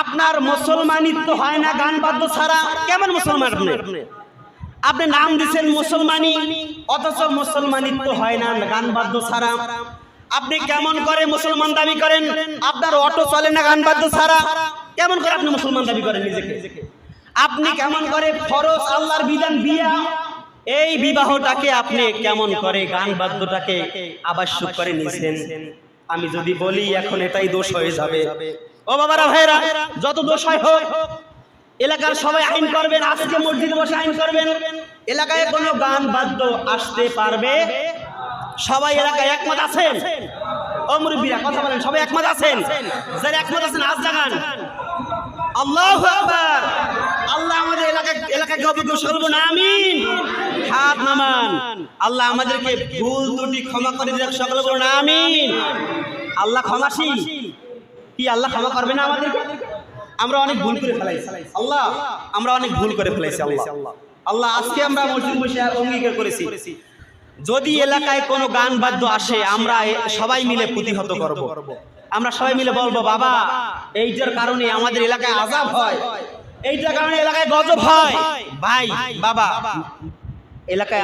আপনার মুসলমানিত্ব হয় না গান বাদ্য ছাড়া। কেমন মুসলমান আপনি? আপনি নাম দিচ্ছেন মুসলমানি, অথচ মুসলমানিত্ব হয় না গান বাদ্য ছাড়া। আপনি কেমন করে মুসলমান দাবি করেন? আপনার অটো চলে না গান বাদ্য ছাড়া। কেমন করে আপনি মুসলমান দাবি করেন নিজেকে? আপনি কেমন করে ফরজ আল্লাহর বিধান বিয়া, এই বিবাহটাকে আপনি কেমন করে গান বাদ্যটাকে আবশ্যক করে নিছেন? আমি যদি বলি এখন এটাই দোষ হয়ে যাবে। ও বাবারা ভাইরা, যত দোষ হয় হোক, এলাকার সবাই আইন করবেন, আজকে মসজিদে বসে আইন করবেন, এলাকায় কোনো গান বাদ্য আসতে পারবে? সবাই এলাকায় একমত আছেন? ও মুরব্বীরা কথা বলেন, সবাই একমত আছেন? যারা একমত আছেন আজ জাগান আল্লাহু আকবার। আল্লাহ আমাদের এলাকাকে অভিজ্ঞ করবেন, আমিন। হাত নামান। আল্লাহ আমাদেরকে ভুল ত্রুটি ক্ষমা করে দিন, সকলে বলুন আমিন। আল্লাহ ক্ষমাশীল, কি আল্লাহ ক্ষমা করবে না আমাদেরকে? আমরা অনেক ভুল করে ফেলাইছি আল্লাহ, আমরা অনেক ভুল করে ফেলাইছি আল্লাহ। আজকে আমরা মসজিদ বসে অঙ্গীকার করেছি, যদি এলাকায় কোনো গান বাদ্য আসে আমরা সবাই মিলে প্রতিহত করব। আমরা সবাই মিলে বলবো, বাবা এইটার কারণে আমাদের এলাকায় আযাব হয়, এইটার কারণে এলাকায় গজব হয়। ভাই বাবা, এলাকায়